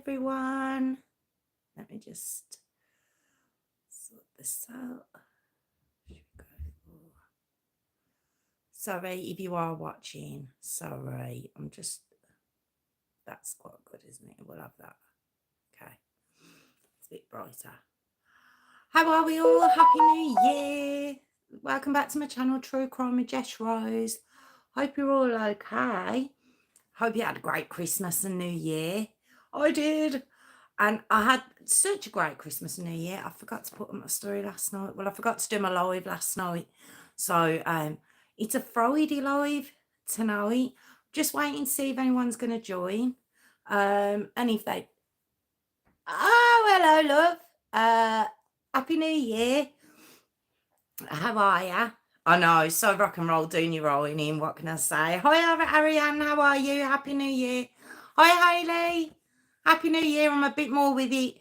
everyone. Let me just sort this out. Sorry if you are watching. Sorry, that's quite good, isn't it? We'll have that. Okay, it's a bit brighter. How are we all? Happy New Year. Welcome back to my channel, True Crime with Jess Rose. Hope you're all okay. Hope you had a great Christmas and New Year. I did. And I had such a great Christmas and New Year. I forgot to put up my story last night. Well, I forgot to do my live last night. So it's a Friday live tonight. Just waiting to see if anyone's going to join. And if they... Oh, hello, love. Happy New Year. How are ya? I know, so rock and roll doing your rolling in. What can I say? Hi, Ariane. How are you? Happy New Year. Hi, Hayley. Happy New Year. I'm a bit more with it.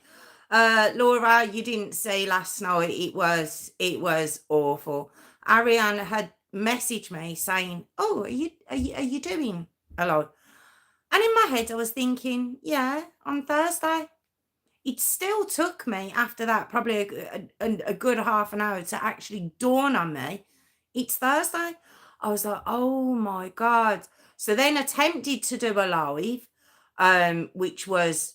Laura, you didn't see last night. It was awful. Ariane had messaged me saying, "Oh, are you doing hello?" And in my head, I was thinking, "Yeah, on Thursday." It still took me after that probably a good half an hour to actually dawn on me. It's Thursday. I was like, oh my God. So then attempted to do a live, which was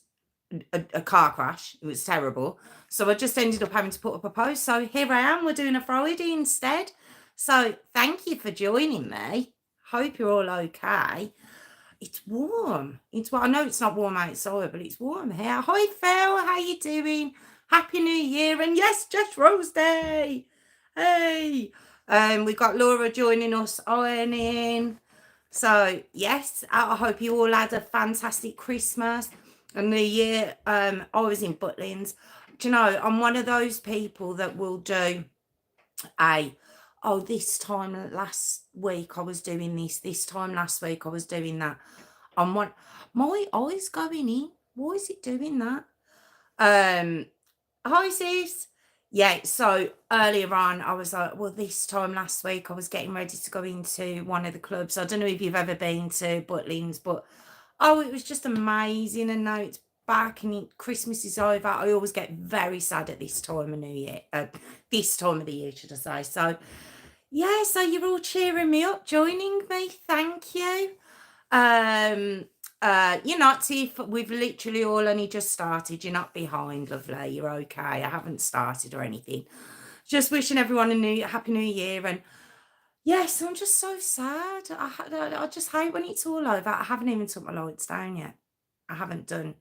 a car crash. It was terrible. So I just ended up having to put up a post. So here I am. We're doing a Friday instead. So thank you for joining me. Hope you're all okay. It's warm. I know it's not warm outside, but it's warm here. Hi, Phil. How you doing? Happy New Year. And yes, Jess Rose Day. Hey. We've got Laura joining us ironing. So, yes, I hope you all had a fantastic Christmas and New Year. I was in Butlins. Do you know, I'm one of those people that will do this time last week I was doing this time last week I was doing that. My eye's going in. Why is it doing that? Hi sis. Yeah, so earlier on I was like, well, this time last week I was getting ready to go into one of the clubs. I don't know if you've ever been to Butlins, but it was just amazing. And now it's back and Christmas is over. I always get very sad at this time of New Year. This time of the year, should I say. So yeah, so you're all cheering me up, joining me. Thank you. You're not, if we've literally all only just started. You're not behind, lovely. You're okay. I haven't started or anything. Just wishing everyone a happy New Year. And yes, I'm just so sad. I just hate when it's all over. I haven't even took my lights down yet. I haven't done.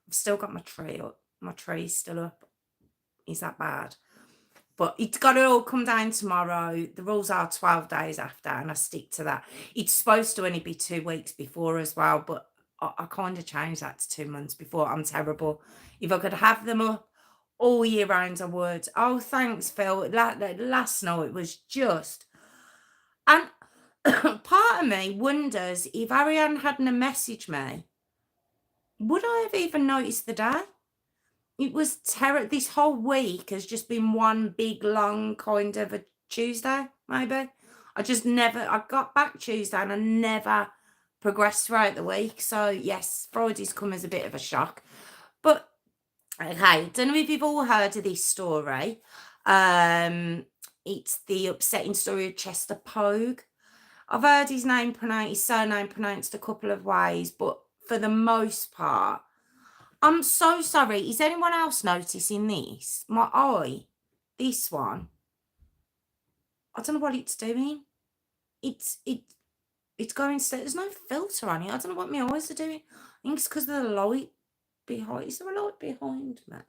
I've still got my tree up. My tree's still up. Is that bad? But it's got to all come down tomorrow. The rules are 12 days after, and I stick to that. It's supposed to only be 2 weeks before as well, but I kind of changed that to 2 months before. I'm terrible. If I could have them up all year round, I would. Oh, thanks, Phil. Last night was just... And part of me wonders if Ariane hadn't messaged me, would I have even noticed the day? It was terrible. This whole week has just been one big, long kind of a Tuesday, maybe. I got back Tuesday and I never progressed throughout the week. So, yes, Friday's come as a bit of a shock. But, okay, don't know if you've all heard of this story. It's the upsetting story of Chester Pogue. I've heard his surname pronounced a couple of ways, but for the most part, I'm so sorry. Is anyone else noticing this? My eye, this one. I don't know what it's doing. It's going straight. There's no filter on it. I don't know what my eyes are doing. I think it's because of the light behind. Is there a light behind me? I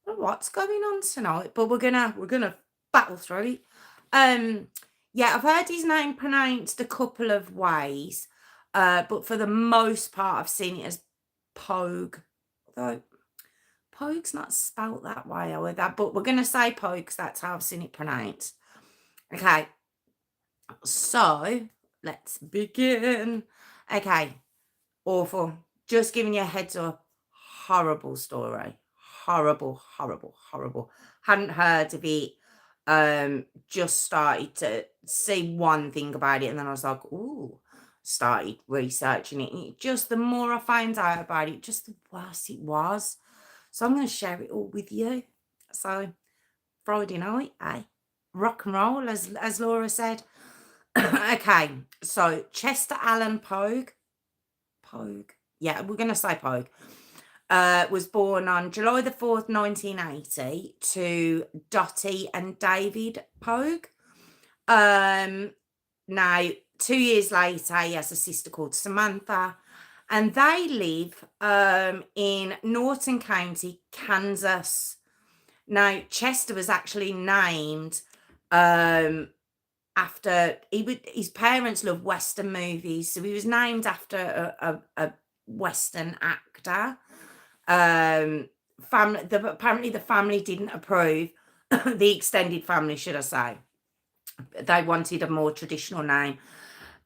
don't know what's going on tonight, but we're gonna battle through it. Yeah, I've heard his name pronounced a couple of ways, but for the most part, I've seen it as Pogue. Although Pogue's not spelt that way or that, but we're going to say Pogue because that's how I've seen it pronounced. Okay, so let's begin. Okay, awful. Just giving you a heads up. Horrible story. Horrible, horrible, horrible. Hadn't heard of it. Just started to see one thing about it, and then I was like, ooh. started researching it. And it just, the more I found out about it, just the worse it was. So I'm going to share it all with you. So Friday night, rock and roll, as Laura said. Okay, so Chester Allen Poage, yeah, we're going to say Poage, was born on July the 4th, 1980, to Dottie and David Poage. Now, 2 years later, he has a sister called Samantha, and they live in Norton County, Kansas. Now, Chester was actually named after his parents loved Western movies, so he was named after a Western actor. Apparently the family didn't approve. The extended family, should I say. They wanted a more traditional name.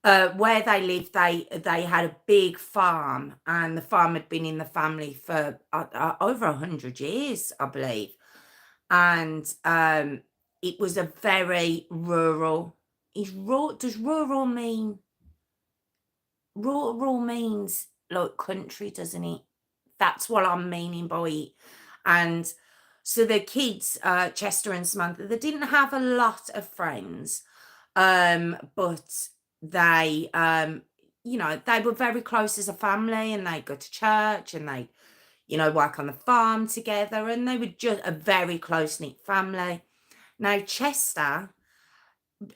Where they lived, they had a big farm, and the farm had been in the family for over 100 years, I believe. And it was a very rural. Does rural mean? Rural means like country, doesn't it? That's what I'm meaning by it. And so the kids, Chester and Samantha, they didn't have a lot of friends, but they, they were very close as a family, and they go to church, and they, work on the farm together, and they were just a very close-knit family. Now, Chester,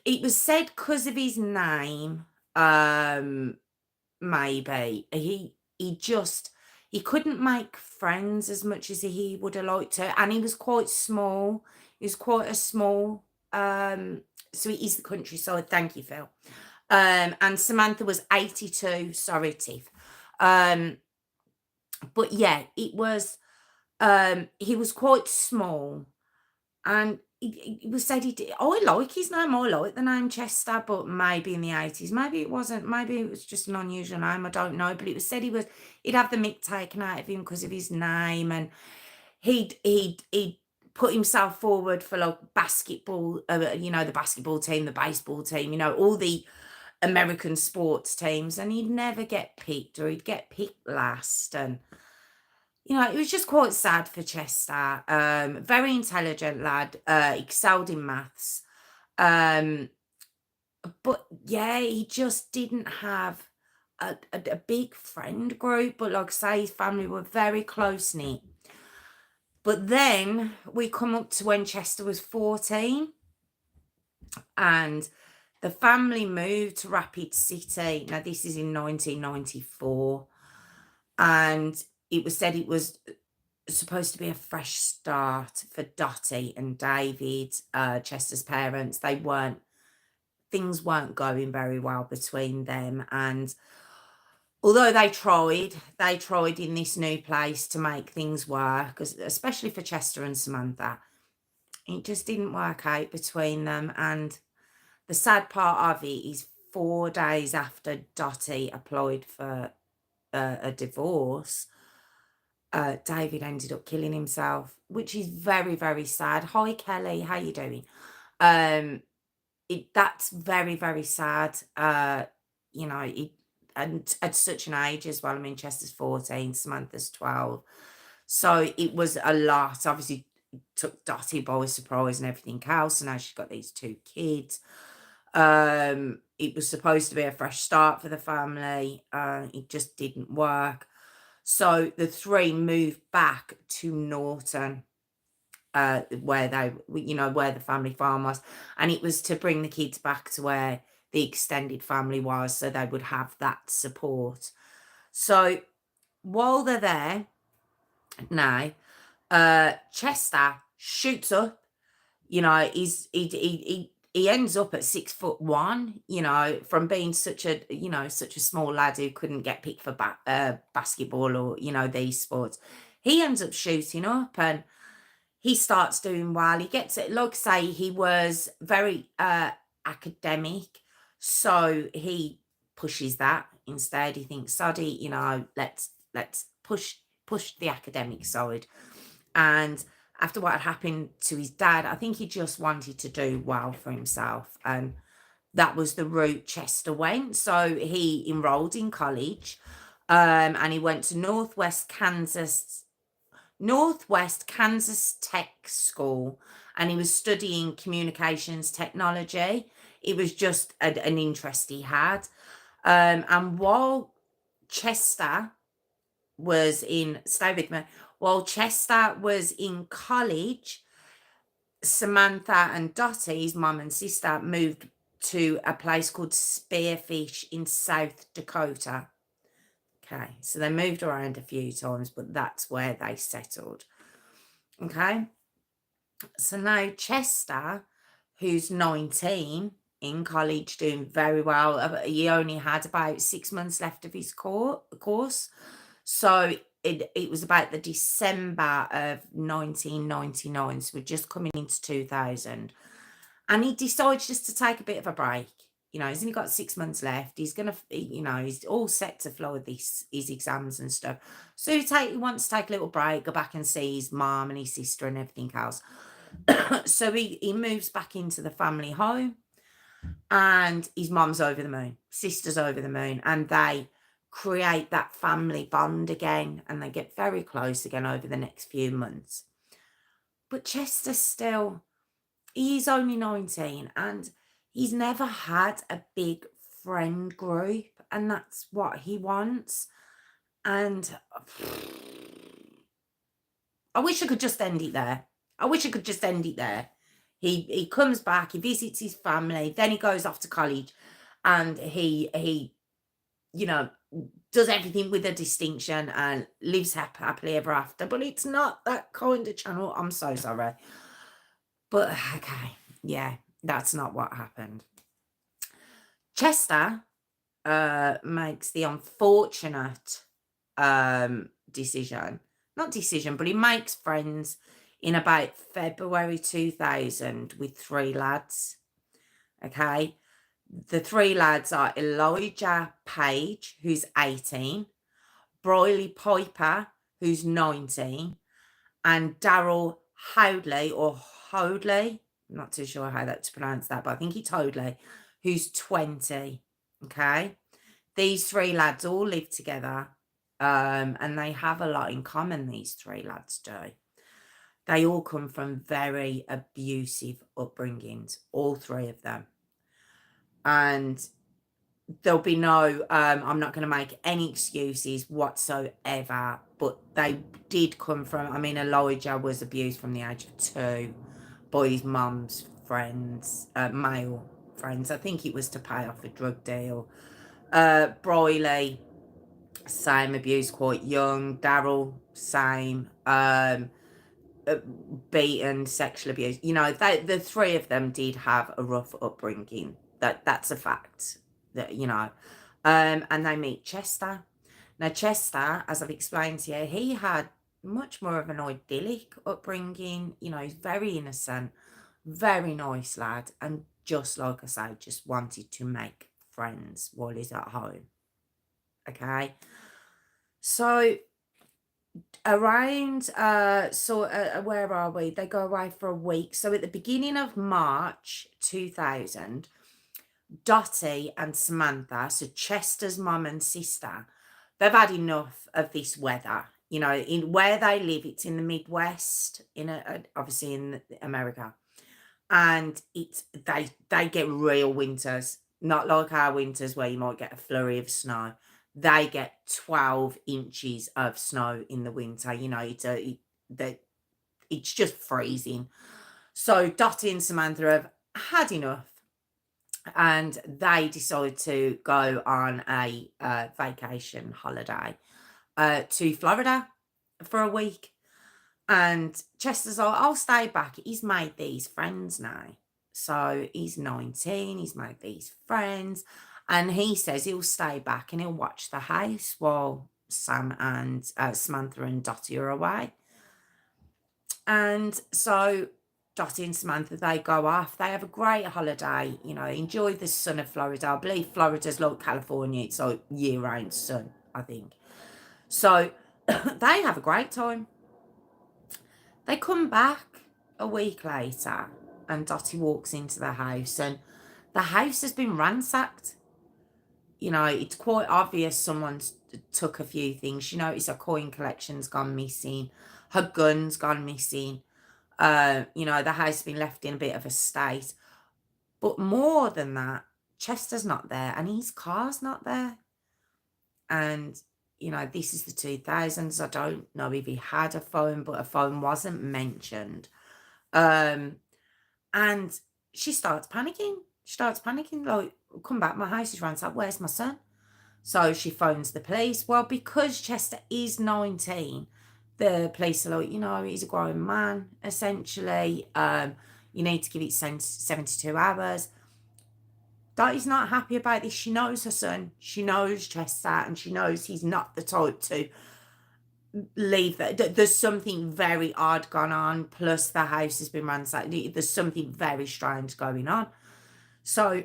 it was said because of his name, maybe, he couldn't make friends as much as he would have liked to, and he was quite small. He was quite a small, so it is the countryside. Thank you, Phil. And Samantha was 82. Sorry, Tiff. But yeah, it was, he was quite small, and it was said I like his name, I like the name Chester, but maybe in the 80s, maybe it wasn't, maybe it was just an unusual name, I don't know, but it was said he'd have the mick taken out of him because of his name, and he'd put himself forward for like basketball, the basketball team, the baseball team, all the American sports teams, and he'd never get picked, or he'd get picked last. And it was just quite sad for Chester. Very intelligent lad, excelled in maths. But yeah, he just didn't have a big friend group. But like I say, his family were very close-knit. But then we come up to when Chester was 14, and the family moved to Rapid City. Now, this is in 1994. And it was said it was supposed to be a fresh start for Dottie and David, Chester's parents. Things weren't going very well between them. And although they tried in this new place to make things work, especially for Chester and Samantha, it just didn't work out between them. And the sad part of it is 4 days after Dottie applied for a divorce, David ended up killing himself, which is very, very sad. Hi, Kelly. How you doing? That's very, very sad. And at such an age as well. I mean, Chester's 14, Samantha's 12. So it was a lot. Obviously, took Dottie by surprise and everything else. And now she's got these 2 kids. It was supposed to be a fresh start for the family. It just didn't work. So the 3 moved back to Norton, where the family farm was. And it was to bring the kids back to where the extended family was, so they would have that support. So while they're there now, Chester shoots up. He ends up at 6'1", from being such a small lad who couldn't get picked for basketball or, these sports. He ends up shooting up, and he starts doing well. He gets it, like I say, he was very academic, so he pushes that instead. He thinks, soddy, let's push the academic side. And after what had happened to his dad, I think he just wanted to do well for himself. And that was the route Chester went. So he enrolled in college, and he went to Northwest Kansas Tech School, and he was studying communications technology. It was just an interest he had. And while Chester was in, stay with me, while Chester was in college, Samantha and Dottie, his mum and sister, moved to a place called Spearfish in South Dakota. Okay, so they moved around a few times, but that's where they settled. Okay, so now Chester, who's 19, in college, doing very well. He only had about 6 months left of his course. So it was about the December of 1999, so we're just coming into 2000. And he decides just to take a bit of a break. You know, he's only got 6 months left. He's going to, you know, he's all set to flow with his exams and stuff. So he wants to take a little break, go back and see his mom and his sister and everything else. So he moves back into the family home, and his mom's over the moon, sister's over the moon, and they create that family bond again, and they get very close again over the next few months. But Chester still, he's only 19, and he's never had a big friend group, and that's what he wants. And I wish I could just end it there. He comes back, he visits his family, then he goes off to college, and he you know, does everything with a distinction and lives happily ever after. But it's not that kind of channel. I'm so sorry. But okay, yeah, that's not what happened. Chester makes the unfortunate decision, not decision, but he makes friends in about February 2000 with 3 lads. Okay, the 3 lads are Elijah Page, who's 18, Briley Piper, who's 19, and Daryl Hoadley, or Hoadley, I'm not too sure how to pronounce that, but I think it's Hoadley, who's 20. Okay, these 3 lads all live together, and they have a lot in common, these 3 lads do. They all come from very abusive upbringings, all 3 of them. And there'll be no, I'm not going to make any excuses whatsoever, but they did come from, I mean, Elijah was abused from the age of 2 by his mum's friends, male friends. I think it was to pay off a drug deal. Briley, same, abuse quite young. Daryl, same. Beaten, sexual abuse. You know, the 3 of them did have a rough upbringing. That's a fact. That, you know, and they meet Chester. Now, Chester, as I've explained to you, he had much more of an idyllic upbringing. You know, he's very innocent, very nice lad, and just like I say, just wanted to make friends while he's at home. Okay, so around where are we? They go away for a week. So at the beginning of March 2000, Dottie and Samantha, so Chester's mum and sister, they've had enough of this weather. You know, in where they live, it's in the Midwest, obviously in America, and they get real winters, not like our winters where you might get a flurry of snow. They get 12 inches of snow in the winter. You know, it's just freezing. So Dottie and Samantha have had enough, and they decide to go on a vacation holiday to Florida for a week. And Chester's like, I'll stay back. He's made these friends now. So he's 19, he's made these friends, and he says he'll stay back and he'll watch the house while Sam and Samantha and Dottie are away. And so Dottie and Samantha, they go off. They have a great holiday, you know, enjoy the sun of Florida. I believe Florida's like California. It's like year-round sun, I think. So they have a great time. They come back a week later, and Dottie walks into the house, and The house has been ransacked. You know, it's quite obvious someone's took a few things. She noticed her coin collection's gone missing. Her gun's gone missing. You know, the house has been left in a bit of a state. But more than that, Chester's not there and his car's not there. And, you know, this is the 2000s. I don't know if he had a phone, but a phone wasn't mentioned. And she starts panicking. She starts panicking, like, come back, my house is ransacked, where's my son? So she phones the police. Well, because Chester is 19, the police are like, you know, he's a grown man, essentially. You need to give it 72 hours. Dottie's not happy about this. She knows her son. She knows Chester, and she knows he's not the type to leave. There's something very odd gone on. Plus, the house has been ransacked. There's something very strange going on. So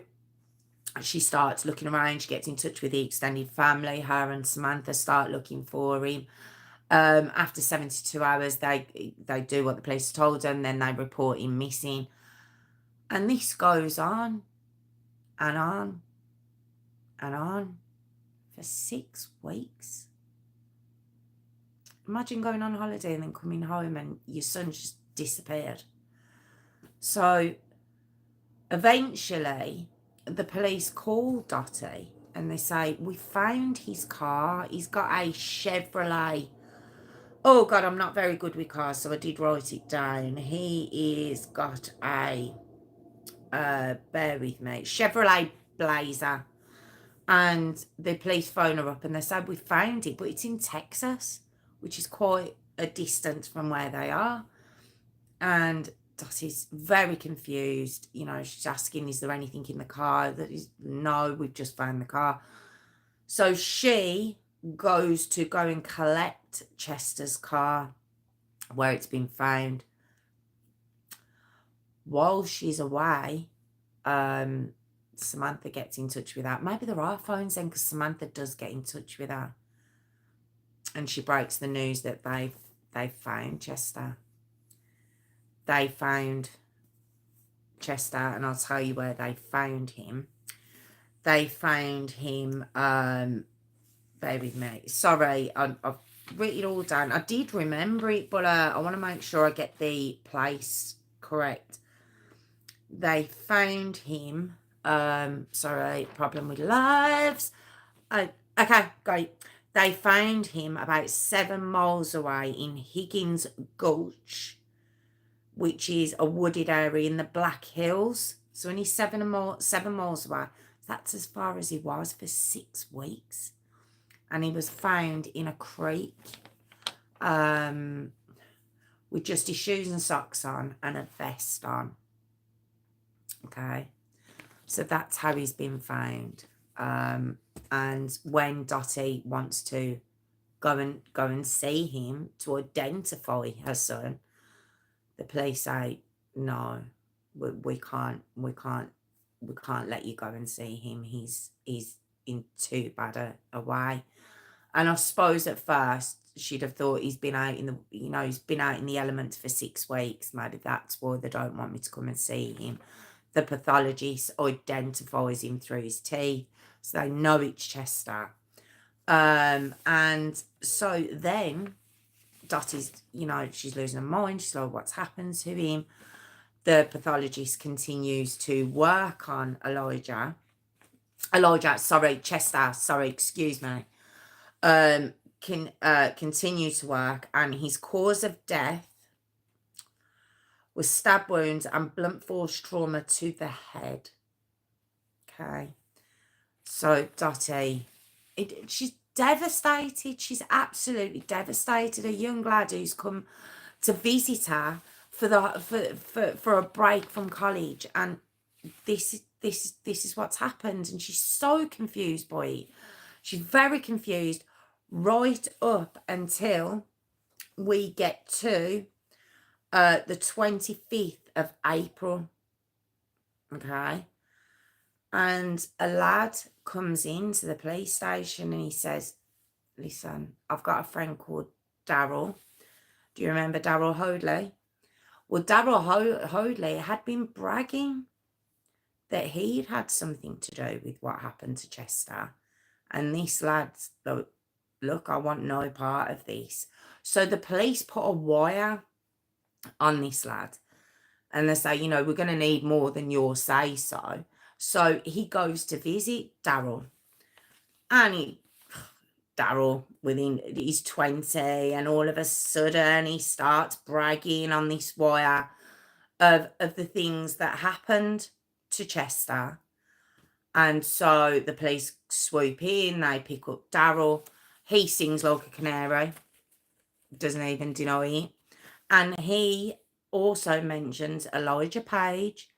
she starts looking around. She gets in touch with the extended family. Her and Samantha start looking for him. After 72 hours, they do what the police told them. Then they report him missing. And this goes on and on and on for 6 weeks. Imagine going on holiday and then coming home and your son just disappeared. So eventually the police call Dottie and they say, we found his car. He's got a Chevrolet. Oh God, I'm not very good with cars, so I did write it down. He is got a bear with me, Chevrolet Blazer. And the police phone her up and they said, we found it, but it's in Texas, which is quite a distance from where they are. And Dottie's very confused. You know, she's asking, is there anything in the car? That is, no, we've just found the car. So she goes to go and collect Chester's car where it's been found. While she's away, Samantha gets in touch with her. Maybe there are phones then, because Samantha does get in touch with her. And she breaks the news that they've found Chester. They found Chester, and I'll tell you where they found him. They found him, bear with me. Sorry, I've written it all down. I did remember it, but I want to make sure I get the place correct. They found him, sorry, problem with lives. Okay, great. They found him about 7 miles away in Higgins Gulch, which is a wooded area in the Black Hills. So only 7 miles away. That's as far as he was for 6 weeks. And he was found in a creek with just his shoes and socks on and a vest on. Okay. So that's how he's been found. And when Dottie wants to go and see him to identify her son, the police say, no, we can't let you go and see him. He's in too bad a way. And I suppose at first she'd have thought he's been out in the, you know, he's been out in the elements for 6 weeks. Maybe that's why they don't want me to come and see him. The pathologist identifies him through his teeth, so they know it's Chester. And so then Dottie's, you know, she's losing her mind. She's like, what's happened to him? The pathologist continues to work on Chester, excuse me. Continue to work, and his cause of death was stab wounds and blunt force trauma to the head. Okay. So Dottie, she's devastated. She's absolutely devastated. A young lad who's come to visit her for a break from college, and this is what's happened, and she's so confused by it. She's very confused right up until we get to the 25th of April. Okay. And a lad comes into the police station and he says, listen, I've got a friend called Daryl. Do you remember Daryl Hoadley? Well, Daryl Hoadley had been bragging that he'd had something to do with what happened to Chester. And this lad's like, look, I want no part of this. So the police put a wire on this lad and they say, you know, we're going to need more than your say so. So he goes to visit Daryl. And Daryl, within he's 20, and all of a sudden he starts bragging on this wire of the things that happened to Chester. And so the police swoop in, they pick up Daryl. He sings like a canary, doesn't even deny it. And he also mentions Elijah Page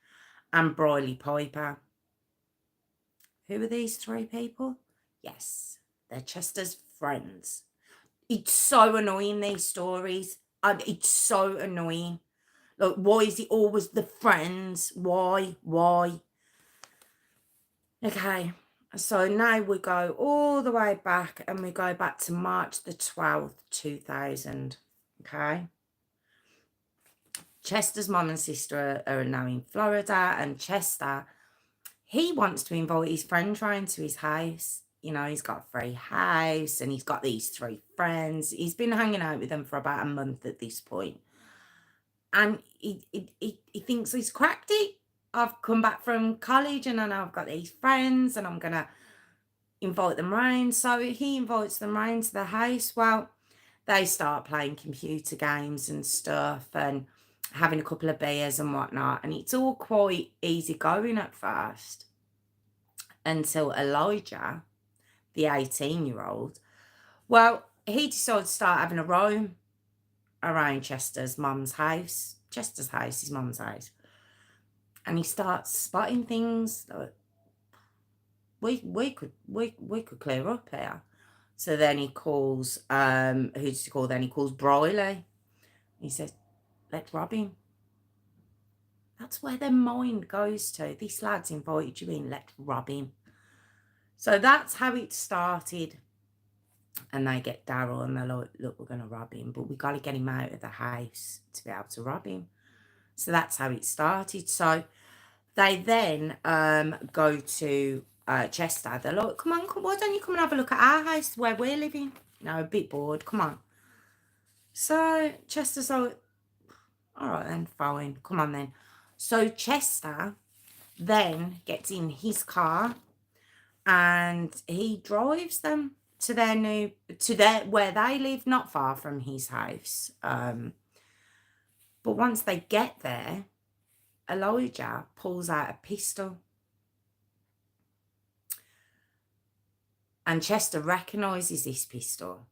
and Briley Piper. Who are these three people? Yes, they're Chester's friends. It's so annoying, these stories. It's so annoying. Like, why is it always the friends? Why? Okay, so now we go all the way back, and we go back to March the 12th, 2000. Okay. Chester's mum and sister are now in Florida, and Chester, he wants to invite his friends round to his house. You know, he's got a free house and he's got these three friends. He's been hanging out with them for about a month at this point. And he thinks he's cracked it. I've come back from college and I know I've got these friends and I'm going to invite them round. So he invites them round to the house. Well, they start playing computer games and stuff and having a couple of beers and whatnot. And it's all quite easy going at first until Elijah, the 18-year-old, well, he decided to start having a roam around Chester's mum's house. Chester's house, his mum's house. And he starts spotting things that we could clear up here. So then he calls, who does he call then? He calls Briley. He says, let's rob him. That's where their mind goes to. This lad's invited you in, let's rob him. So that's how it started. And they get Daryl and they're like, look, we're going to rob him, but we got to get him out of the house to be able to rob him. So that's how it started. So they then go to Chester. They're like, come on, why don't you come and have a look at our house where we're living? You know, a bit bored, come on. So Chester's like, all right then, fine, come on then. So Chester then gets in his car and he drives them to where they live, not far from his house. But once they get there, Elijah pulls out a pistol. And Chester recognises this pistol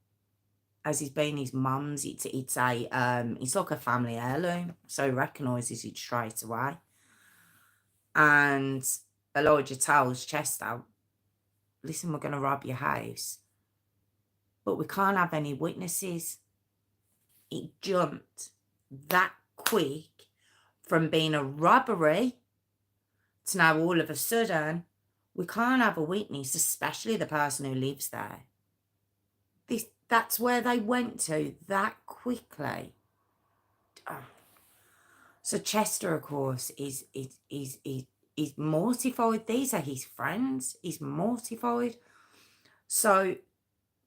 as it's been his mum's. It's like a family heirloom, so he recognises it straight away. And Elijah tells Chester, listen, we're going to rob your house, but we can't have any witnesses. It jumped that quick from being a robbery to now all of a sudden we can't have a witness, especially the person who lives there. That's where they went to that quickly. Oh. So Chester, of course, is mortified. These are his friends. He's mortified. So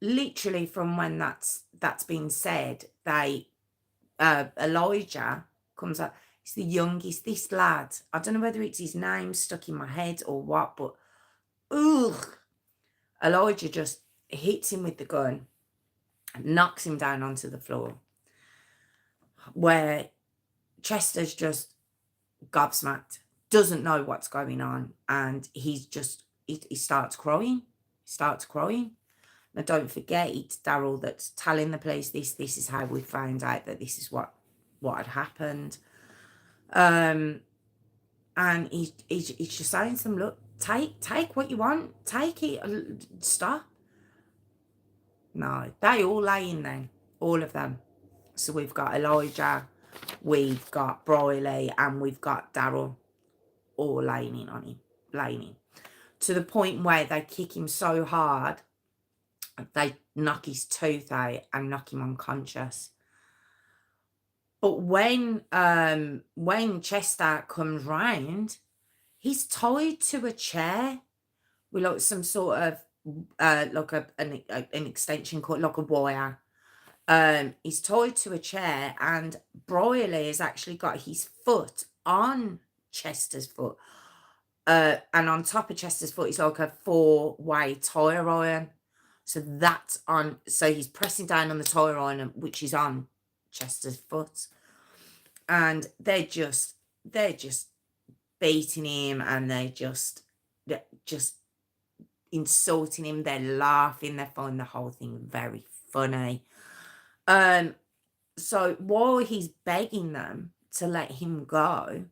literally from when that's been said, Elijah comes up. He's the youngest. This lad, I don't know whether it's his name stuck in my head or what, but Elijah just hits him with the gun, knocks him down onto the floor, where Chester's just gobsmacked, doesn't know what's going on, and he starts crying. Now, don't forget, it's Daryl that's telling the police this is how we found out that this is what had happened. And he's just saying to them, look, take what you want, take it, stop. No, they all lay in then, all of them. So we've got Elijah, we've got Briley, and we've got Daryl all laying in, to the point where they kick him so hard, they knock his tooth out and knock him unconscious. But when Chester comes round, He's tied to a chair with like some sort of like an extension cord, like a wire. He's tied to a chair, and Brierley has actually got his foot on Chester's foot. And on top of Chester's foot is like a 4-way tire iron. So that's on. So he's pressing down on the tire iron, which is on Chester's foot, and they're just beating him, and they're just insulting him. They're laughing. They find the whole thing very funny. So while he's begging them to let him go,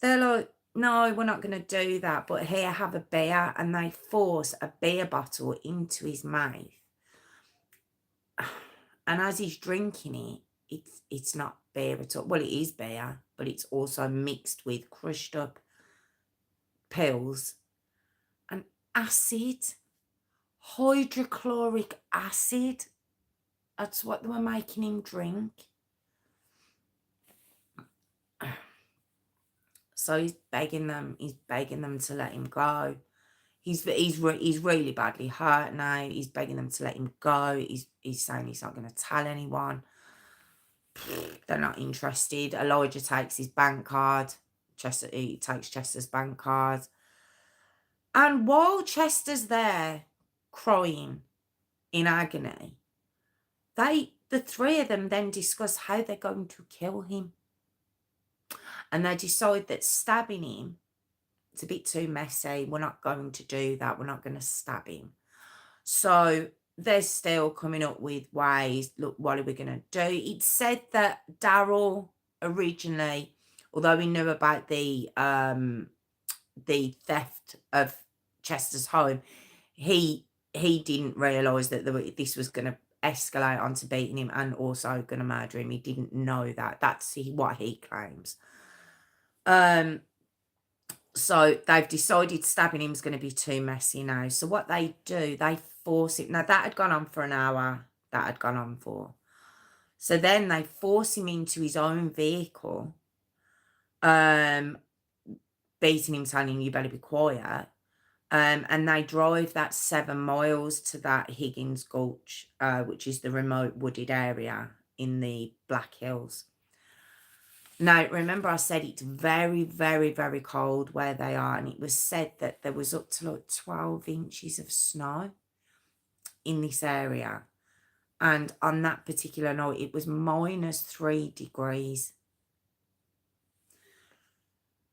they're like, no, we're not going to do that, but here, have a beer. And they force a beer bottle into his mouth. And as he's drinking it, it's not beer at all. Well, it is beer, but it's also mixed with crushed up pills and acid, hydrochloric acid. That's what they were making him drink. So he's begging them to let him go. He's really badly hurt now. He's begging them to let him go. He's saying he's not going to tell anyone. They're not interested. Elijah takes his bank card. He takes Chester's bank card. And while Chester's there crying in agony, the three of them then discuss how they're going to kill him. And they decide that stabbing him, it's a bit too messy. We're not going to do that. We're not going to stab him. So they're still coming up with ways. Look, what are we going to do? It said that Daryl originally, although he knew about the theft of Chester's home, he didn't realise that this was going to escalate onto beating him and also going to murder him. He didn't know that. That's what he claims. So they've decided stabbing him is going to be too messy now. So what they do, they force him. Now, that had gone on for an hour. That had gone on for. So then they force him into his own vehicle, beating him, telling him, you better be quiet. And they drive that 7 miles to that Higgins Gulch, which is the remote wooded area in the Black Hills. Now, remember I said it's very, very, very cold where they are, and it was said that there was up to like 12 inches of snow in this area. And on that particular night, it was -3 degrees.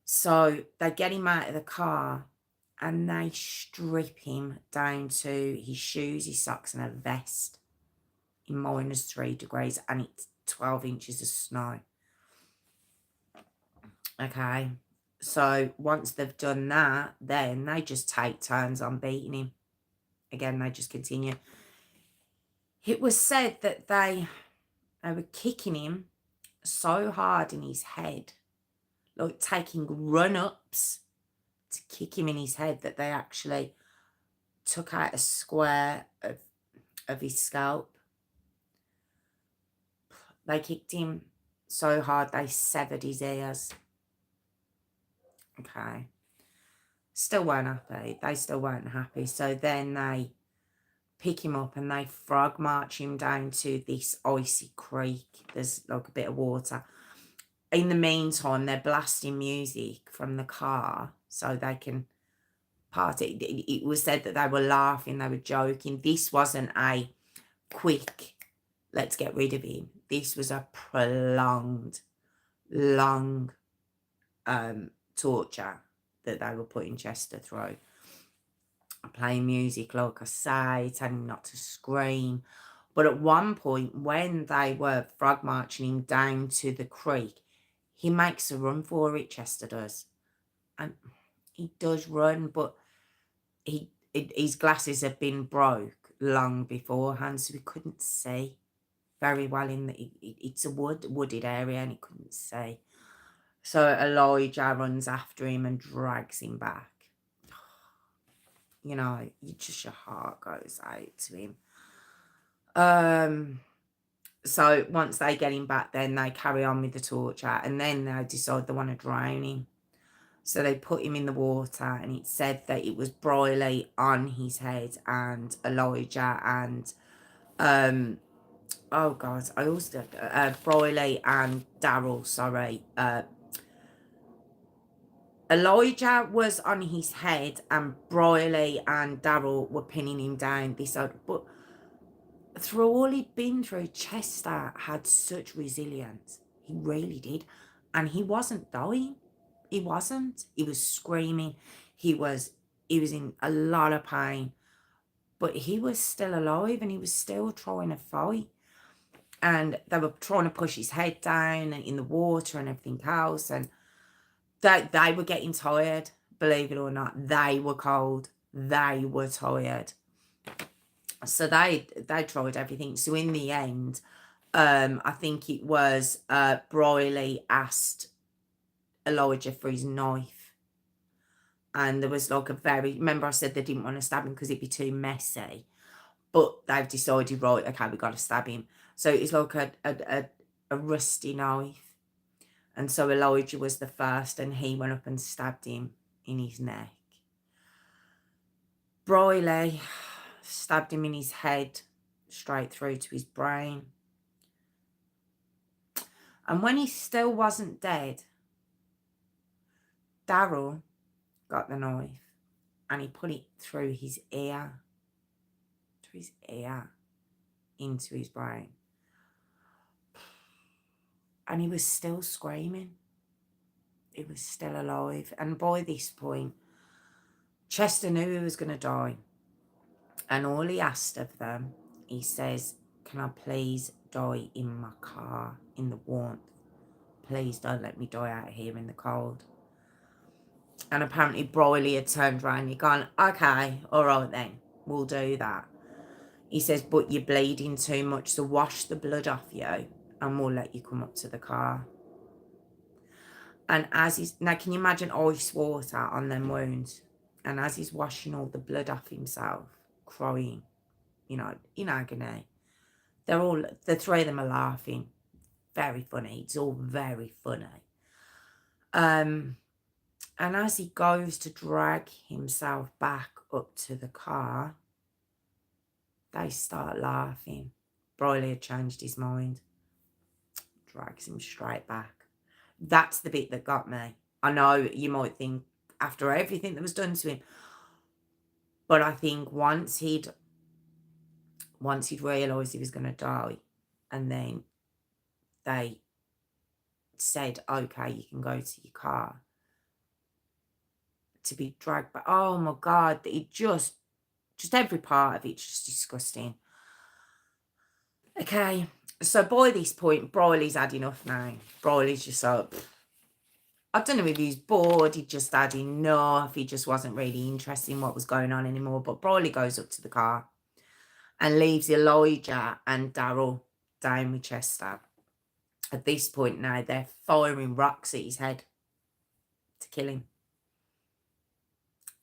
So they get him out of the car and they strip him down to his shoes, his socks, and a vest in -3 degrees, and it's 12 inches of snow. Okay, so once they've done that, then they just take turns on beating him. Again, they just continue. It was said that they were kicking him so hard in his head, like taking run-ups to kick him in his head, that they actually took out a square of his scalp. They kicked him so hard they severed his ears. Okay. Still weren't happy. They still weren't happy. So then they pick him up and they frog march him down to this icy creek. There's like a bit of water. In the meantime, they're blasting music from the car so they can party. It was said that they were laughing, they were joking. This wasn't a quick, let's get rid of him. This was a prolonged, long torture that they were putting Chester through. Playing music, like I say, telling him not to scream. But at one point, when they were frog marching him down to the creek, he makes a run for it, Chester does. And he does run, but his glasses had been broke long beforehand, so he couldn't see very well. It's a wooded area, and he couldn't see. So Elijah runs after him and drags him back. You know, your heart goes out to him. So once they get him back, then they carry on with the torture, and then they decide they want to drown him. So they put him in the water, and it said that it was Briley on his head and Elijah and oh god, I also Briley and Daryl, sorry. Elijah was on his head and Briley and Daryl were pinning him down this side. But through all he'd been through, Chester had such resilience. He really did. And he wasn't dying. He wasn't. He was screaming. He was in a lot of pain. But he was still alive and he was still trying to fight. And they were trying to push his head down and in the water and everything else. And they were getting tired, believe it or not. They were cold. They were tired. So they tried everything. So in the end, I think it was Briley asked Elijah for his knife. And there was like remember I said they didn't want to stab him because it'd be too messy. But they've decided, right, okay, we've got to stab him. So it's like a rusty knife. And so Elijah was the first, and he went up and stabbed him in his neck. Briley stabbed him in his head, straight through to his brain. And when he still wasn't dead, Daryl got the knife and he put it through his ear, into his brain. And he was still screaming. He was still alive. And by this point, Chester knew he was going to die. And all he asked of them, he says, can I please die in my car, in the warmth? Please don't let me die out here in the cold. And apparently Briley had turned around and he'd gone, okay, all right then, we'll do that. He says, but you're bleeding too much, so wash the blood off you and we'll let you come up to the car. And as he's, now can you imagine ice water on them wounds? And as he's washing all the blood off himself, crying, you know, in agony, the three of them are laughing. Very funny. It's all very funny. And as he goes to drag himself back up to the car, they start laughing. Briley had changed his mind. Drags him straight back. That's the bit that got me. I know you might think after everything that was done to him, but I think once he'd realised he was going to die, and then they said, okay, you can go to your car, to be dragged back. Oh my God, it just every part of it's just disgusting. Okay, so by this point, Briley's had enough now. Briley's just like, I don't know if he's bored, he just had enough. He just wasn't really interested in what was going on anymore. But Briley goes up to the car and leaves Elijah and Daryl down with Chester. At this point now, they're firing rocks at his head to kill him.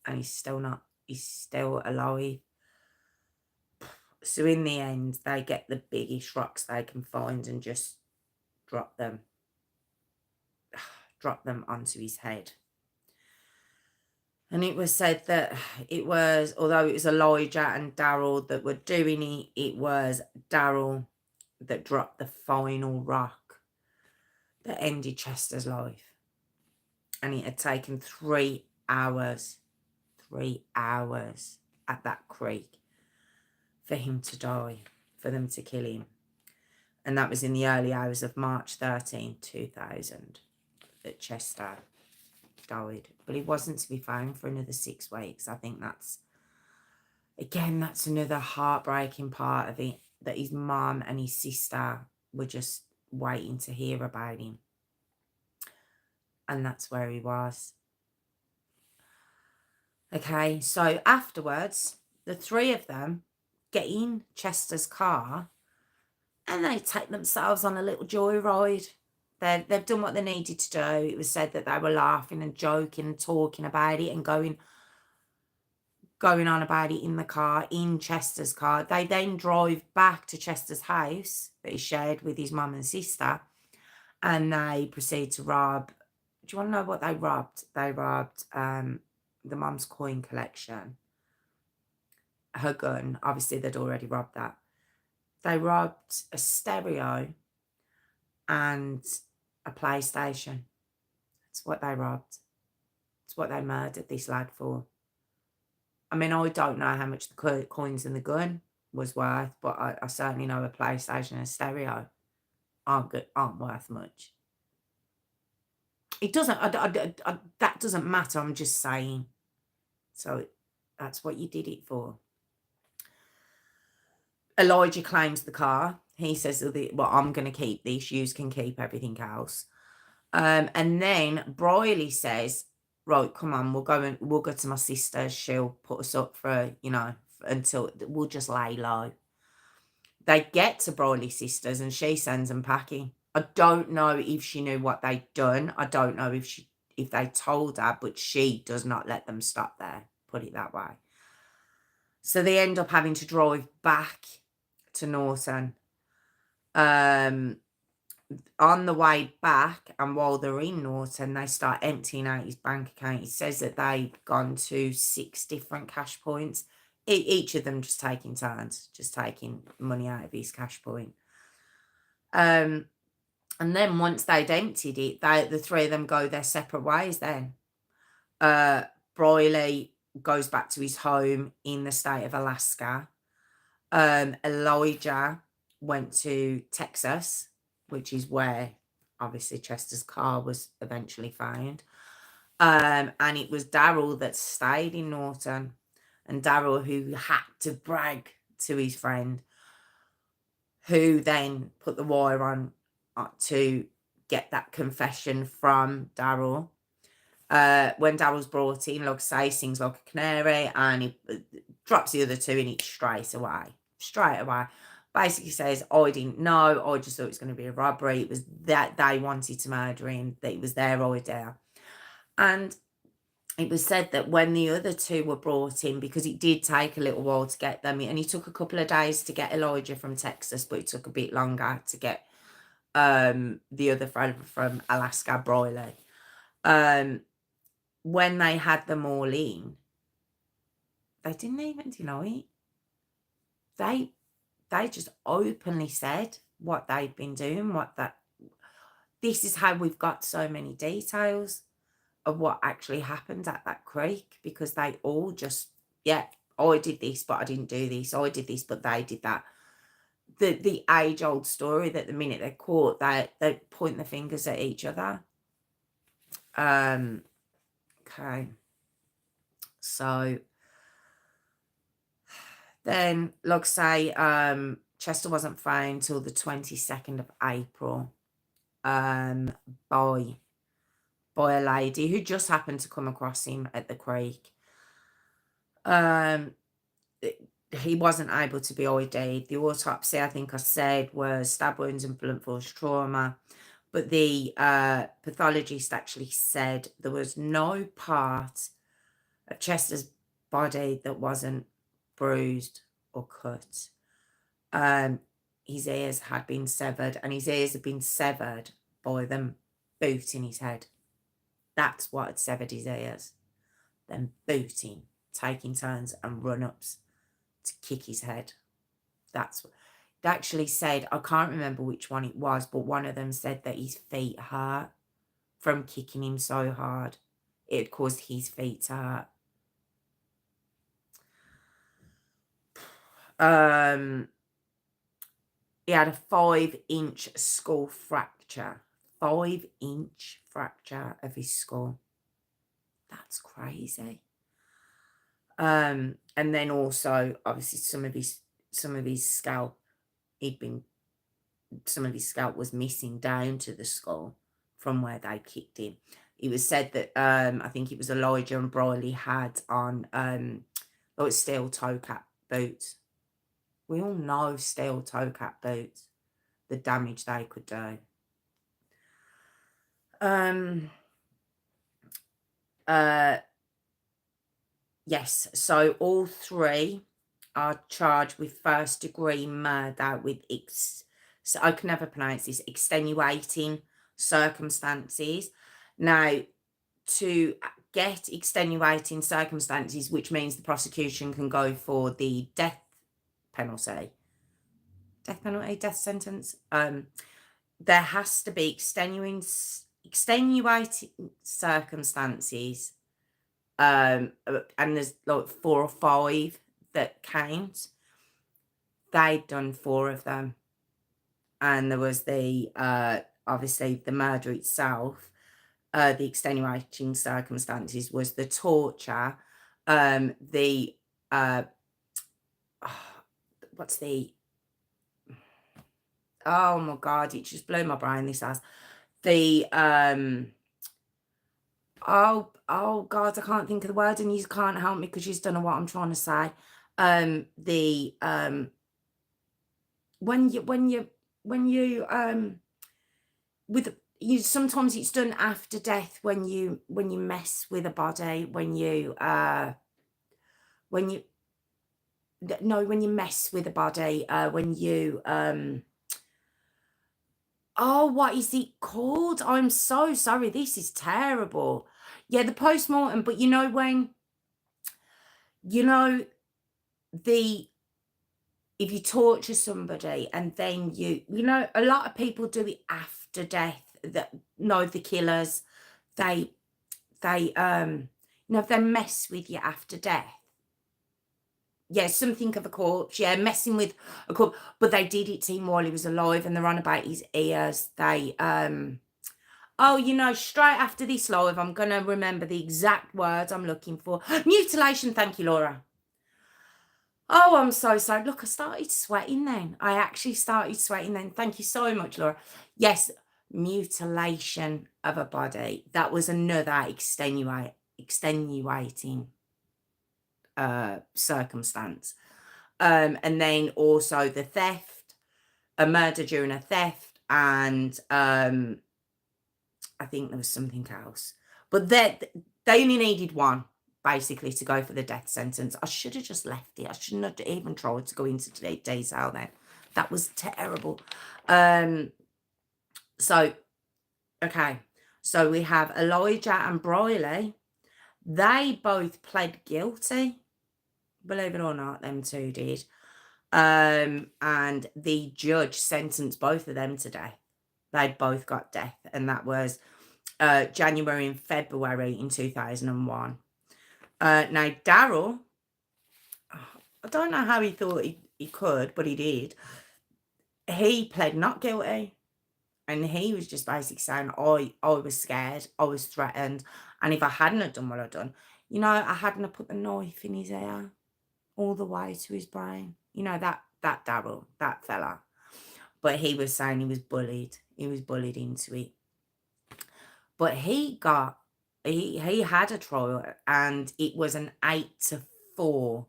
And he's still alive. So in the end, they get the biggest rocks they can find and just drop them onto his head. And it was said that although it was Elijah and Daryl that were doing it, it was Daryl that dropped the final rock that ended Chester's life. And it had taken 3 hours at that creek for him to die, for them to kill him. And that was in the early hours of March 13, 2000, that Chester died. But he wasn't to be found for another 6 weeks. I think that's another heartbreaking part of it, that his mum and his sister were just waiting to hear about him. And that's where he was. Okay, so afterwards, the three of them get in Chester's car and they take themselves on a little joyride. They've done what they needed to do. It was said that they were laughing and joking and talking about it and going on about it in the car, in Chester's car. They then drive back to Chester's house that he shared with his mum and sister, and they proceed to rob Do you want to know what they robbed? They robbed the mum's coin collection, her gun. Obviously, they'd already robbed that. They robbed a stereo and a PlayStation. That's what they robbed. It's what they murdered this lad for. I mean, I don't know how much the coins in the gun was worth, but I certainly know a PlayStation and a stereo aren't worth much. It doesn't, that doesn't matter, I'm just saying. So that's what you did it for. Elijah claims the car. He says, well, I'm going to keep this. You can keep everything else. And then Briley says, right, come on, we'll go to my sister. She'll put us up for, until we'll just lay low. They get to Briley's sisters and she sends them packing. I don't know if she knew what they'd done. I don't know if they told her, but she does not let them stop there, put it that way. So they end up having to drive back to Norton. On the way back, and while they're in Norton, they start emptying out his bank account. It says that they've gone to 6 different cash points, each of them just taking turns, just taking money out of his cash point. And then once they'd emptied it, the three of them go their separate ways then. Briley goes back to his home in the state of Alaska. Elijah went to Texas, which is where obviously Chester's car was eventually found. And it was Daryl that stayed in Norton, and Daryl who had to brag to his friend, who then put the wire on to get that confession from Daryl. When Daryl's brought in, like I say, sings like a canary, and he drops the other two in it straight away. Basically says, I didn't know, I just thought it was going to be a robbery. It was that they wanted to murder him, that it was their idea. And it was said that when the other two were brought in, because it did take a little while to get them, and it took a couple of days to get Elijah from Texas, but it took a bit longer to get the other friend from Alaska, Briley. When they had them all in, they didn't even deny it. They just openly said what they'd been doing, this is how we've got so many details of what actually happened at that creek, because they all just, yeah, I did this, but I didn't do this. I did this, but they did that. The age-old story that the minute they're caught, they point the fingers at each other. Okay. So then, like I say, Chester wasn't found till the 22nd of April by a lady who just happened to come across him at the creek. He wasn't able to be ID'd. The autopsy, I think I said, was stab wounds and blunt force trauma. But the pathologist actually said there was no part of Chester's body that wasn't bruised or cut. His ears had been severed, and his ears had been severed by them booting his head. That's what had severed his ears. Then booting, taking turns and run-ups to kick his head. That's what they actually said. I can't remember which one it was, but one of them said that his feet hurt from kicking him so hard. It had caused his feet to hurt. He had a 5-inch skull fracture. 5-inch fracture of his skull. That's crazy. And then also, obviously, some of his scalp, some of his scalp was missing down to the skull from where they kicked him. It was said that I think it was Elijah and Briley had on steel toe cap boots. We all know steel toe cap boots, the damage they could do. Yes, so all three are charged with first-degree murder with so I can never pronounce this, extenuating circumstances. Now, to get extenuating circumstances, which means the prosecution can go for the death penalty, death sentence, there has to be extenuating circumstances, and there's like 4 or 5 that count. They'd done 4 of them, and there was the obviously the murder itself. The extenuating circumstances was the torture, the what's the oh my god, it just blew my brain, this has the oh god, I can't think of the word, and you can't help me because you don't know what I'm trying to say. The when you with you, sometimes it's done after death when you mess with a body, when you mess with a body, when you oh, what is it called? I'm so sorry, this is terrible. Yeah, the post-mortem, but when the if you torture somebody and then a lot of people do it after death, that the killers, they if they mess with you after death. Yeah, something of a corpse. Yeah, messing with a corpse. But they did it to him while he was alive, and they're on about his ears. They straight after this live, I'm gonna remember the exact words I'm looking for. Mutilation, thank you, Laura. Oh, I'm so sorry. Look, I started sweating then. I actually started sweating then. Thank you so much, Laura. Yes, mutilation of a body. That was another extenuating circumstance. And then also the theft, a murder during a theft, and I think there was something else. But they only needed one, basically, to go for the death sentence. I should have just left it. I shouldn't have even tried to go into detail then. That was terrible. So, okay. So we have Elijah and Briley. They both pled guilty. Believe it or not, them two did. And the judge sentenced both of them to death. They'd both got death, and that was January and February in 2001. Now, Daryl, I don't know how he thought he could, but he did. He pled not guilty, and he was just basically saying, I was scared, I was threatened, and if I hadn't have done what I'd done, I hadn't have put the knife in his ear all the way to his brain. That Daryl, that fella. But he was saying he was bullied. He was bullied into it. But he had a trial, and it was an 8-4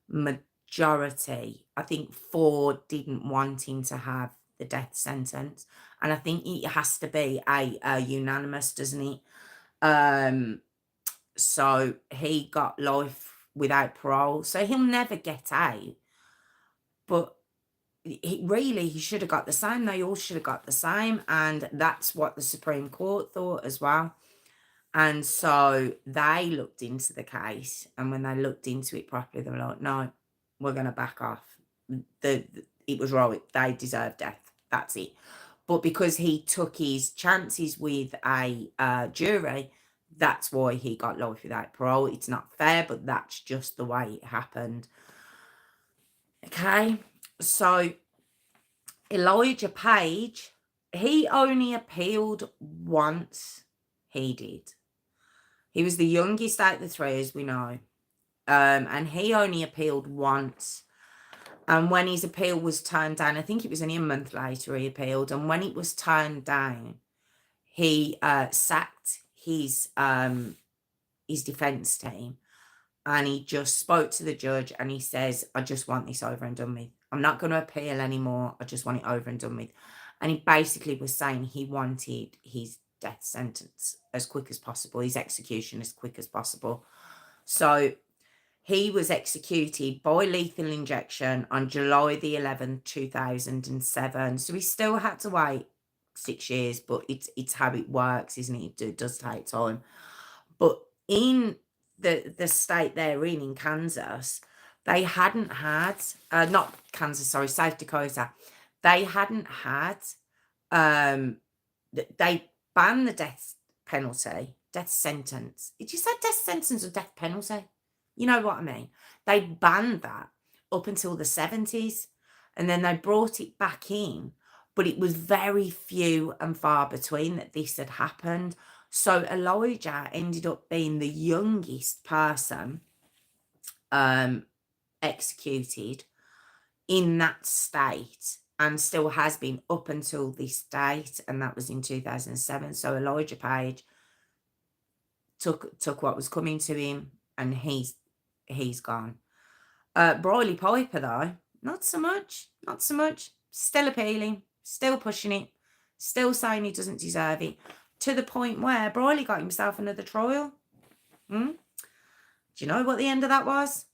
majority. I think 4 didn't want him to have the death sentence. And I think it has to be a unanimous, doesn't it? So he got life without parole. So he'll never get out. But he should have got the same. They all should have got the same. And that's what the Supreme Court thought as well. And so they looked into the case. And when they looked into it properly, they were like, no, we're going to back off. It was right. They deserve death. That's it. But because he took his chances with a jury, that's why he got life without parole. It's not fair, but that's just the way it happened. Okay, so Elijah Poage, he only appealed once. He did. He was the youngest out of the 3, as we know. And he only appealed once. And when his appeal was turned down, I think it was only a month later he appealed. And when it was turned down, he sacked his defense team, and he just spoke to the judge, and he says, I just want this over and done with. I'm not going to appeal anymore. I just want it over and done with. And he basically was saying he wanted his death sentence as quick as possible, his execution as quick as possible. So he was executed by lethal injection on July the 11th, 2007. So he still had to wait 6 years, but it's how it works, isn't it? It does take time. But in the state they're in Kansas, they hadn't had not Kansas, sorry, South Dakota. They hadn't had they banned the death penalty, death sentence. Did you say death sentence or death penalty? You know what I mean? They banned that up until the 70s, and then they brought it back in, but it was very few and far between that this had happened. So Elijah ended up being the youngest person executed in that state, and still has been up until this date, and that was in 2007. So Elijah Page took what was coming to him, and he's gone. Briley Piper, though, not so much. Still appealing, still pushing it, still saying he doesn't deserve it, to the point where Briley got himself another trial. Do you know what the end of that was?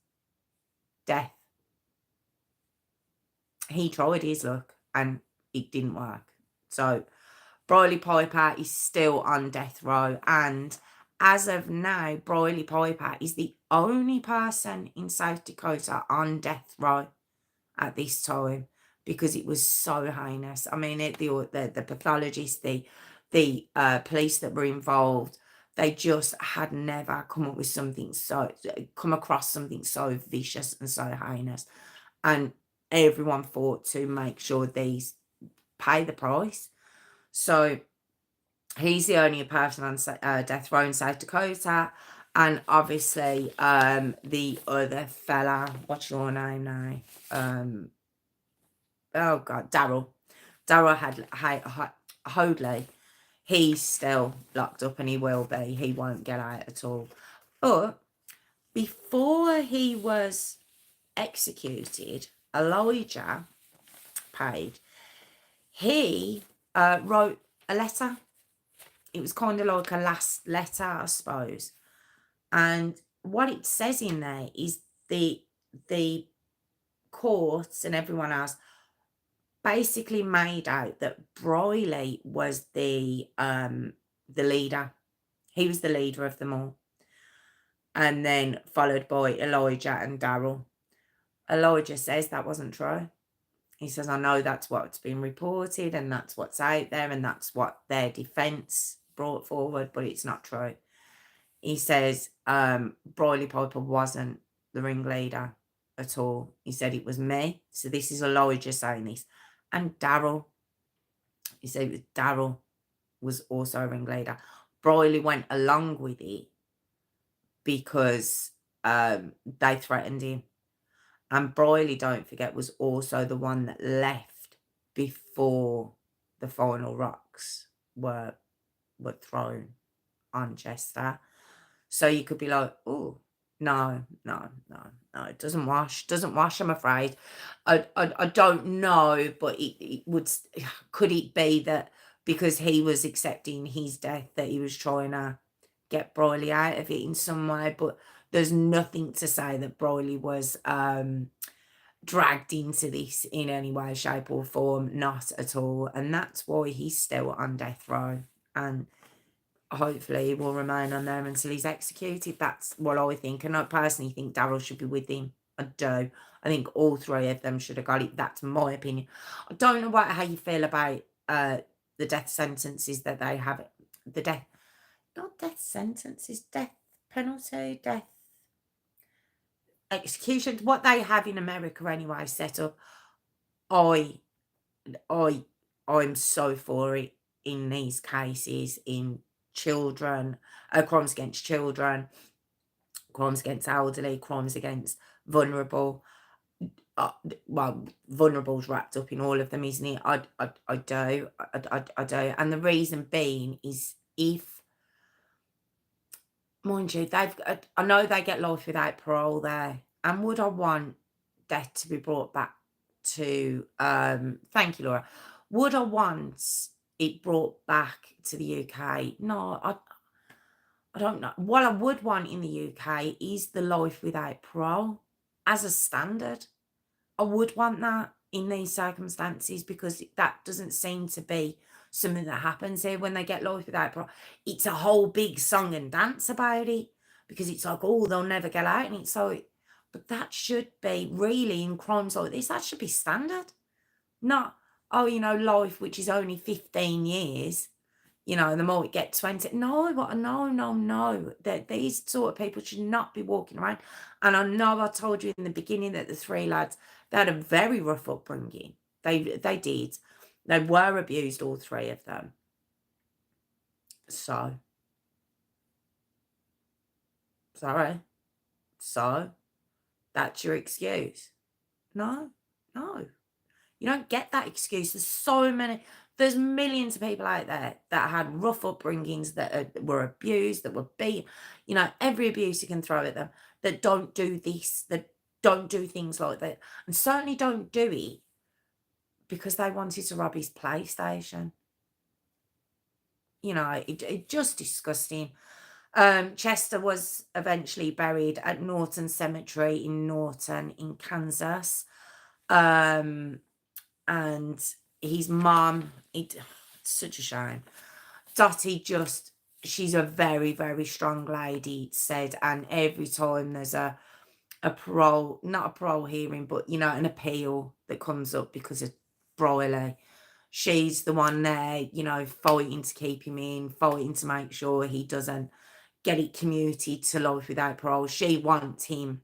Death. He tried his luck and it didn't work. So Briley Piper is still on death row, and as of now, Briley Piper is the only person in South Dakota on death row at this time, because it was so heinous. I mean, the pathologist, the police that were involved, they just had never come across something so vicious and so heinous, and everyone fought to make sure these pay the price. So he's the only person on death row in South Dakota. And obviously, the other fella, what's your name now? Oh God, Daryl Hoadley. He's still locked up, and he will be. He won't get out at all. But before he was executed, Elijah Page, he wrote a letter. It was kind of like a last letter, I suppose. And what it says in there is the courts and everyone else basically made out that Briley was the leader. He was the leader of them all. And then followed by Elijah and Daryl. Elijah says that wasn't true. He says, I know that's what's been reported and that's what's out there and that's what their defence brought forward, but it's not true. He says Briley Piper wasn't the ringleader at all. He said it was me. So this is Elijah saying this. And Daryl, he said Daryl was also a ringleader. Briley went along with it because they threatened him. And Briley, don't forget, was also the one that left before the final rocks were thrown on Chester. So you could be like, oh, no, it doesn't wash, I'm afraid. I don't know, but it would, could it be that because he was accepting his death that he was trying to get Briley out of it in some way? But there's nothing to say that Briley was dragged into this in any way, shape or form, not at all. And that's why he's still on death row, and hopefully he will remain on there until he's executed. That's what I think, and I personally think Daryl should be with him. I do. I think all three of them should have got it. That's my opinion. I don't know how you feel about the death sentences that they have. Not death sentences, death penalty, death executions, what they have in America anyway set up. I'm so for it in these cases, in children, crimes against children, crimes against elderly, crimes against vulnerable. Well, vulnerable's wrapped up in all of them, isn't it? I do. And the reason being is, if, mind you, I know they get life without parole there. And would I want death to be brought back to, thank you, Laura. Would I want it brought back to the UK? No, I don't know. What I would want in the UK is the life without parole as a standard. I would want that in these circumstances, because that doesn't seem to be something that happens here when they get life without parole. It's a whole big song and dance about it because it's like, oh, they'll never get out. And it's like, but that should be really in crimes like this, that should be standard. Not, oh, life, which is only 15 years, the more we get 20. No, no. That these sort of people should not be walking around. And I know I told you in the beginning that the three lads, they had a very rough upbringing. They did. They were abused, all three of them. So, sorry. So, that's your excuse? No. You don't get that excuse. There's millions of people out there that had rough upbringings, that were abused, that were beaten, every abuse you can throw at them, that don't do this, that don't do things like that, and certainly don't do it because they wanted to rob his PlayStation. It just disgusting. Chester was eventually buried at Norton Cemetery in Norton in Kansas. And his mom, it's such a shame. Dottie she's a very, very strong lady, it said, and every time there's a parole, not a parole hearing, but an appeal that comes up because of Broyley, she's the one there, fighting to keep him in, fighting to make sure he doesn't get it commuted to life without parole. She wants him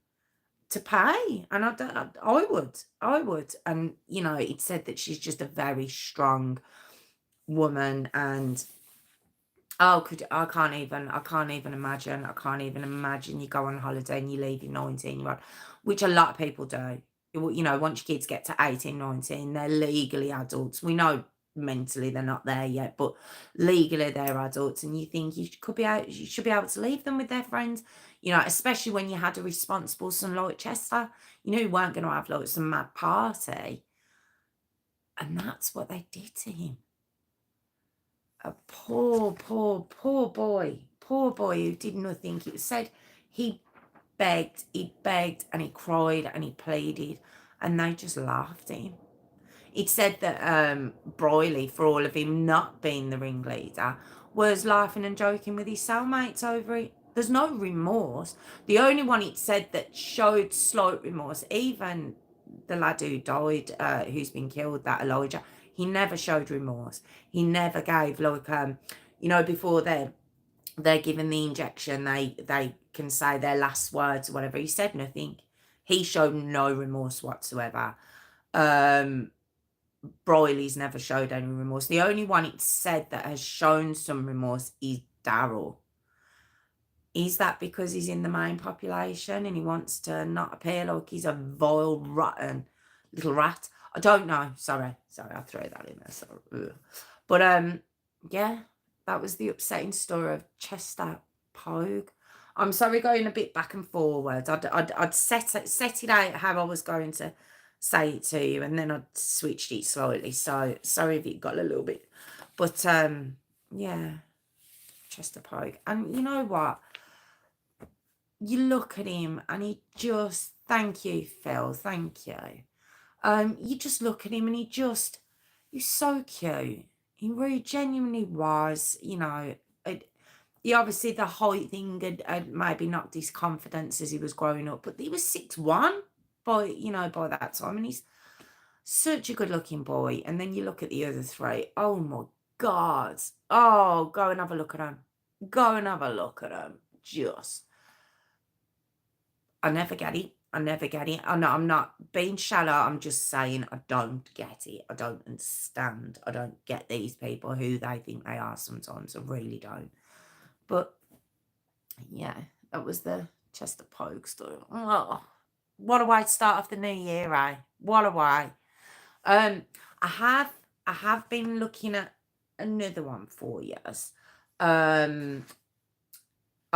to pay, and I would. And it said that she's just a very strong woman, and I can't even imagine you go on holiday and you leave your 19-year-old, which a lot of people do. Once your kids get to 18, 19, they're legally adults. We know mentally they're not there yet, but legally they're adults, and you think you should be able to leave them with their friends, especially when you had a responsible son like Chester, you weren't going to have like some mad party. And that's what they did to him. A poor boy who did nothing. It said he begged, and he cried, and he pleaded, and they just laughed at him. It said that Broyley, for all of him not being the ringleader, was laughing and joking with his cellmates over it. There's no remorse. The only one it said that showed slight remorse, even the lad who died, who's been killed, that Elijah, he never showed remorse. He never gave, like, before they're given the injection, they can say their last words or whatever. He said nothing. He showed no remorse whatsoever. Broyley's never showed any remorse. The only one it said that has shown some remorse is Daryl. Is that because he's in the main population and he wants to not appear like he's a vile, rotten little rat? I don't know. Sorry, I threw that in there. Sorry. But yeah, that was the upsetting story of Chester Poage. I'm sorry going a bit back and forward. I'd set it out how I was going to say it to you, and then I switched it slightly. So sorry if it got a little bit. But yeah, Chester Poage. And you know what? You look at him and he just, thank you, Phil, thank you. You just look at him and he's so cute. He really genuinely was, obviously the height thing had maybe knocked his confidence as he was growing up, but he was 6'1" by that time, and he's such a good looking boy. And then you look at the other three, oh my God. Oh, go and have a look at them. Just, I never get it. I'm not being shallow. I'm just saying I don't get it. I don't understand. I don't get these people who they think they are sometimes. I really don't. But yeah, that was the Chester Poage story. Oh, what a way to start off the new year, eh? What a way. I have been looking at another one for you. I've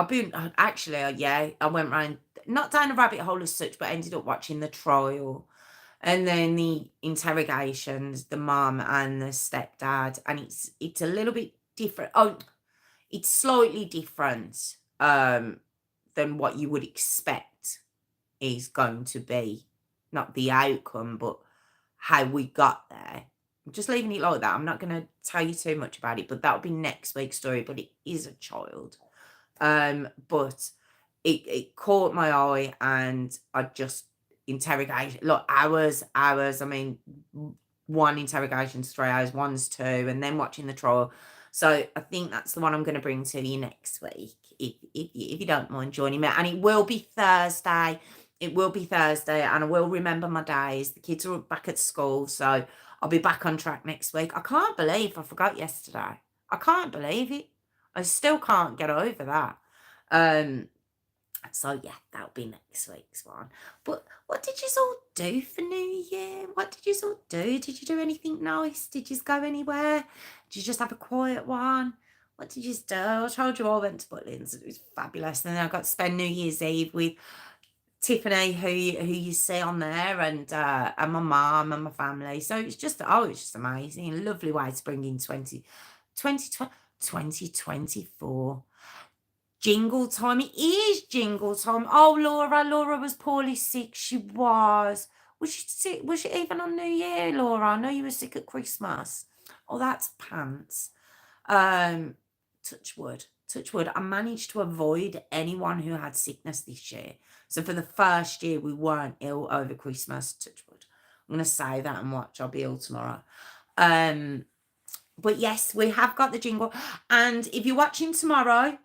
been actually, I went round, not down a rabbit hole as such, but ended up watching the trial and then the interrogations, the mum and the stepdad, and it's a little bit different. Oh, it's slightly different than what you would expect is going to be, not the outcome, but how we got there. I'm just leaving it like that. I'm not going to tell you too much about it, but that'll be next week's story. But it is a child. But it caught my eye, and I just interrogation, look, hours. I mean, one interrogation's 3 hours, one's 2, and then watching the trial. So I think that's the one I'm going to bring to you next week, if you don't mind joining me. And it will be Thursday. It will be Thursday, and I will remember my days. The kids are back at school, so I'll be back on track next week. I can't believe I forgot yesterday. I can't believe it. I still can't get over that. So yeah, that'll be next week's one. But what did you all do for New Year? What did you all do? Did you do anything nice? Did you go anywhere? Did you just have a quiet one? What did you do? I told you I went to Butlins. It was fabulous. And then I got to spend New Year's Eve with Tiffany, who you see on there, and my mum and my family. So it's just amazing. Lovely way to bring in 2024. Jingle time. It is jingle time. Oh, Laura was poorly sick. She was. Was she sick? Was she even on New Year, Laura? I know you were sick at Christmas. Oh, that's pants. Touch wood. I managed to avoid anyone who had sickness this year. So for the first year, we weren't ill over Christmas. Touch wood. I'm going to say that and watch. I'll be ill tomorrow. But yes, we have got the jingle. And if you're watching tomorrow,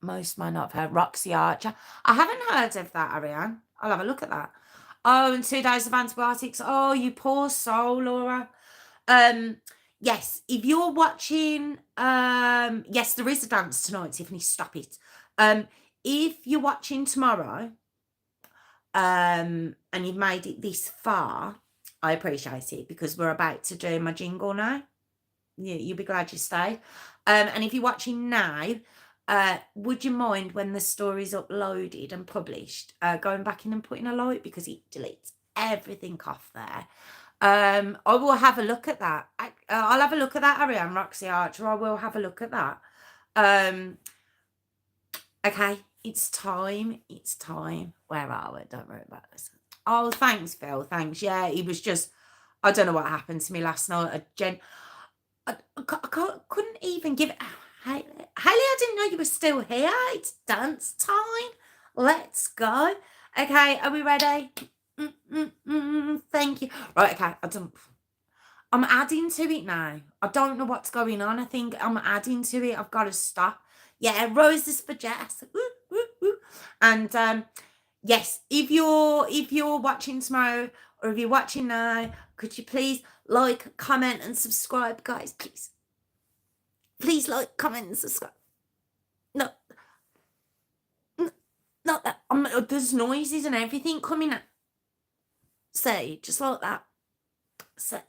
most might not have heard Roxy Archer. I haven't heard of that, Ariane. I'll have a look at that. Oh, and 2 days of antibiotics. Oh, you poor soul, Laura. Yes, if you're watching, yes, there is a dance tonight, Tiffany, stop it. If you're watching tomorrow, and you've made it this far, I appreciate it, because we're about to do my jingle now. You'll be glad you stayed. And if you're watching now, would you mind, when the story's uploaded and published, going back in and putting a like, because it deletes everything off there. I will have a look at that. I'll have a look at that, Ariane, Roxy Archer. I will have a look at that. Okay, it's time. Where are we? Don't worry about this. Oh, thanks, Phil. Thanks. Yeah, it was just, I don't know what happened to me last night. I couldn't even give it. Haley, I didn't know you were still here. It's dance time. Let's go. Okay, are we ready? Thank you. Right, okay. I'm adding to it now. I don't know what's going on. I think I'm adding to it. I've got to stop. Yeah, roses for Jess. And yes, if you're watching tomorrow, or if you're watching now, could you please like, comment, and subscribe, guys, please. Please like, comment, and subscribe. No, not that. There's noises and everything coming out. Say, just like that. Say,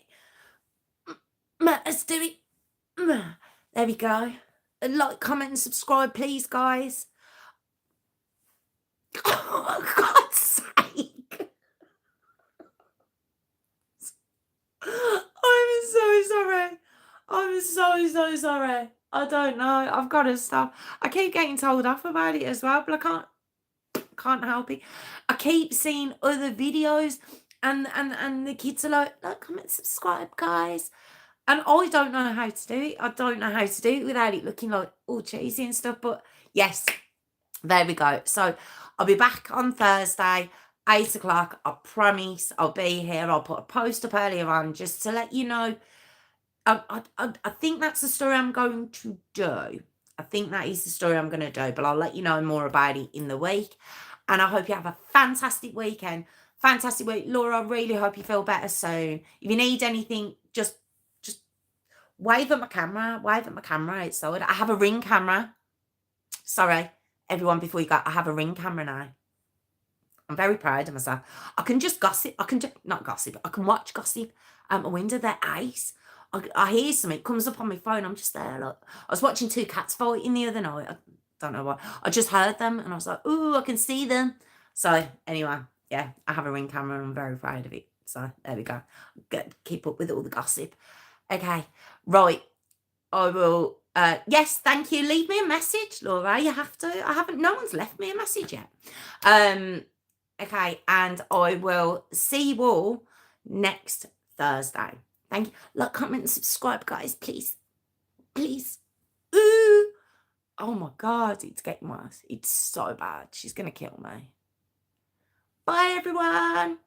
let's do it. There we go. Like, comment, and subscribe, please, guys. Oh, for God's sake. I'm so sorry. I'm so sorry. I don't know. I've got to stop. I keep getting told off about it as well, but I can't help it. I keep seeing other videos, and the kids are like, comment, subscribe, guys. And I don't know how to do it. I don't know how to do it without it looking like all cheesy and stuff. But yes, there we go. So I'll be back on Thursday, 8 o'clock. I promise I'll be here. I'll put a post up earlier on just to let you know. I think that's the story I'm going to do. I think that is the story I'm going to do. But I'll let you know more about it in the week. And I hope you have a fantastic weekend. Fantastic week. Laura, I really hope you feel better soon. If you need anything, just wave at my camera. It's so good. I have a Ring camera. Sorry, everyone, before you go, I have a Ring camera now. I'm very proud of myself. I can just gossip. Not gossip. I can watch gossip out my window. They're ace. I hear something. It comes up on my phone. I'm just there. Look. I was watching 2 cats fighting the other night. I don't know why. I just heard them, and I was like, ooh, I can see them. So anyway, yeah, I have a Ring camera, and I'm very proud of it. So there we go. Keep up with all the gossip. Okay, right. I will. Yes, thank you. Leave me a message, Laura. You have to. No one's left me a message yet. Okay, and I will see you all next Thursday. Thank you. Like, comment, and subscribe, guys, please. Please. Ooh. Oh my God, it's getting worse. It's so bad. She's going to kill me. Bye, everyone.